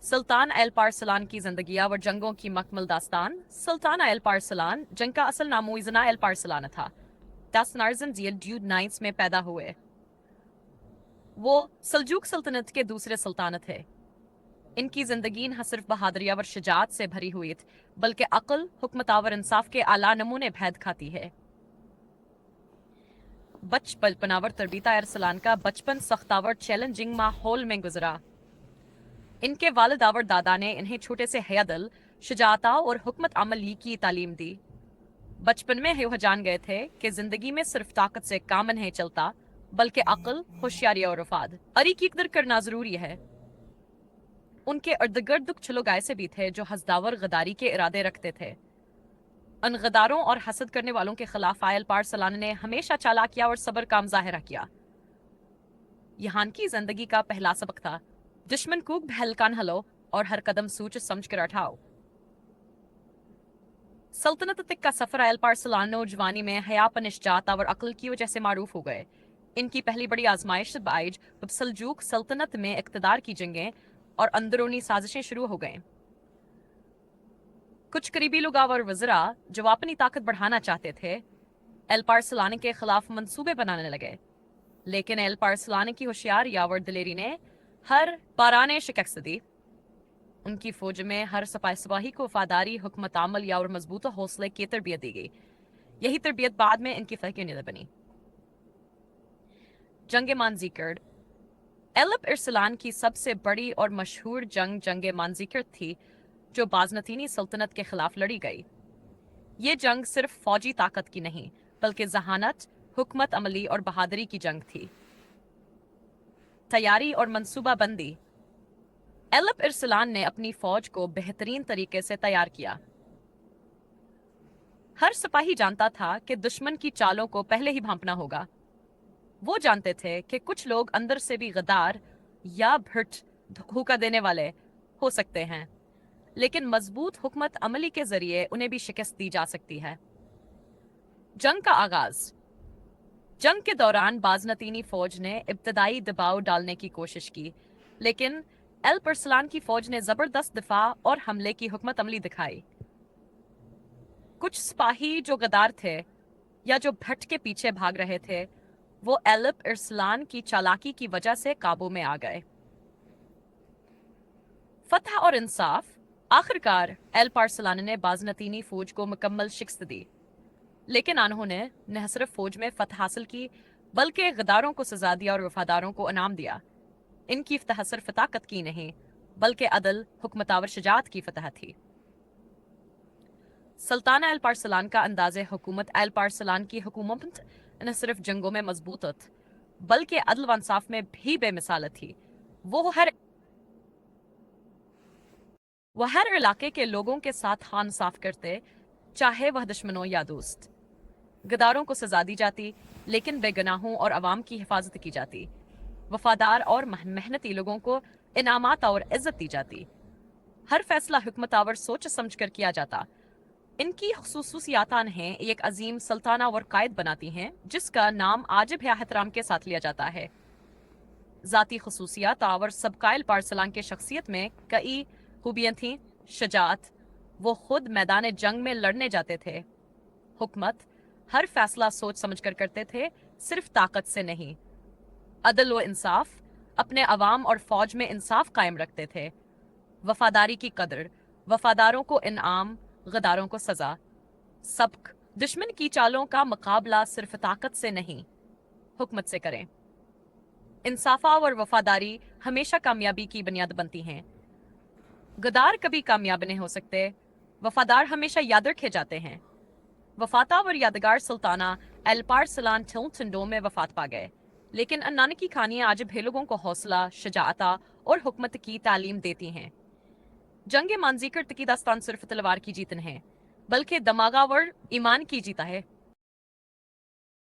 सुल्तान L पारसलान की जिंदगी और जंगों की मकमल दास्तान। सुल्तान एल पारसलान, जिनका असल नाम मुइज़ना एल पारसलान था, 10 में पैदा हुए। वो सल्जूक सल्तनत के दूसरे सुल्तान थे। इनकी जिंदगी न सिर्फ बहादुरी और शजात से भरी हुई थी, बल्कि अक्ल, हुकमत और इंसाफ के आला नमूने भेद खाती है। बचपन तरबीता अरसलान का बचपन सख्तावर चैलेंजिंग माहौल में गुजरा। इनके वालिद और दादा ने इन्हें छोटे से हयादल, शुजाता और हुकमत अमली की तालीम दी। बचपन में वह जान गए थे कि जिंदगी में सिर्फ ताकत से काम नहीं चलता, बल्कि अक्ल, होशियारी और वफाद अरी की कदर करना जरूरी है। उनके इर्द गिर्द कुछ लोग ऐसे भी थे जो हसदावर गदारी के इरादे रखते थे। उन गदारों और हसद करने वालों के खिलाफ आयल पारसलान ने हमेशा चालाकिया और सब्र का मुजाहिरा किया। यहाँ की जिंदगी का पहला सबक था, दुश्मन को बहलकान हलो और हर कदम सोच समझ कर उठाओ। सल्तनत तक का सफर आयल पारसलान नौजवानी में हयापन इश्जात और अक्ल की वजह से मारूफ हो गए। इनकी पहली बड़ी आजमाइश बाइज जब सल्जूक सल्तनत में इक्तदार की जंगें और अंदरूनी साजिशें शुरू हो गईं। कुछ करीबी लोग और वज़रा जो अपनी ताकत बढ़ाना चाहते थे, एल पारसलान के खिलाफ मंसूबे बनाने लगे। लेकिन एल पारसलान की होशियारी और दिलेरी ने हर पाराने शिकस्त दी। उनकी फौज में हर सिपाही को वफादारी, हुकमत अमल या और मजबूत हौसले की तरबियत दी गई। यही तरबियत बाद में इनकी फकीर बनी। जंग मानजीकर एलब इरसलान की सबसे बड़ी और मशहूर जंग मानजीकर थी, जो बाजनतीनी सल्तनत के खिलाफ लड़ी गई। ये जंग सिर्फ फौजी ताकत की नहीं, बल्कि जहानत, हुकमत अमली और बहादुरी की जंग थी। तैयारी और मंसूबाबंदी। एलब इरसलान ने अपनी फौज को बेहतरीन तरीके से तैयार किया। हर सिपाही जानता था कि दुश्मन की चालों को पहले ही भांपना होगा। वो जानते थे कि कुछ लोग अंदर से भी गद्दार या भ्रट धोखा देने वाले हो सकते हैं, लेकिन मजबूत हुकमत अमली के जरिए उन्हें भी शिकस्त दी जा सकती है। जंग का आगाज। जंग के दौरान बाजनतीनी फौज ने इब्तदाई दबाव डालने की कोशिश की, लेकिन एल परसलान की फौज ने जबरदस्त दिफा और हमले की हुकमत अमली दिखाई। कुछ सिपाही जो गद्दार थे या जो भट्ट के पीछे भाग रहे थे, वो एलब इरसलान की चालाकी की वजह से काबू में आ गए। फतह और इंसाफ। आखिरकार एल पारसलान ने बाजनतीनी फौज को मुकम्मल शिकस्त दी, लेकिन उन्होंने न सिर्फ फौज में फतह हासिल की, बल्कि गद्दारों को सजा दी और वफादारों को इनाम दिया। इनकी फतह सिर्फ ताकत की नहीं, बल्कि अदल, हुकमत और शजात की फतह थी। सुल्ताना एल पारसलान का अंदाज़े हुकूमत। एल पारसलान की हुकूमत न सिर्फ जंगों में मजबूत थी, बल्कि अदल व इंसाफ में भी बेमिसाल थी। वो हर इलाके के लोगों के साथ खान साफ करते, चाहे वह दुश्मनों या दोस्त। गद्दारों को सजा दी जाती, लेकिन बेगुनाहों और अवाम की हिफाजत की जाती। वफादार और मेहनती लोगों को इनामात और इज्जत दी जाती। हर फैसला हुकमत और सोच समझ कर किया जाता। इनकी खसूसियात हैं एक अजीम सल्ताना और कायद बनाती हैं, जिसका नाम आज भी एहतराम के साथ लिया जाता है। ज़ाती खसूसियात और सबकाइल पारसलान के शख्सियत में कई खूबियाँ थीं। शजात, वो खुद मैदान जंग में लड़ने जाते थे। हुकमत, हर फैसला सोच समझ कर करते थे, सिर्फ ताकत से नहीं। अदल व इंसाफ, अपने अवाम और फौज में इंसाफ कायम रखते थे। वफादारी की कदर, वफादारों को इनाम, गद्दारों को सजा। सबक, दुश्मन की चालों का मुकाबला सिर्फ ताकत से नहीं, हुकमत से करें। इंसाफा और वफादारी हमेशा कामयाबी की बुनियाद बनती हैं। गद्दार कभी कामयाब नहीं हो सकते, वफादार हमेशा याद रखे जाते हैं। वफाता और यादगार सुल्ताना एल पारसलान टुंडो में वफात पा गए, लेकिन अन्नान की कहानियां आज भी लोगों को हौसला, शजाअता और हुकमत की तालीम देती हैं। जंग मानजीकर की दास्तान सिर्फ तलवार की जीत नहीं, बल्कि दमागा और ईमान की जीता है।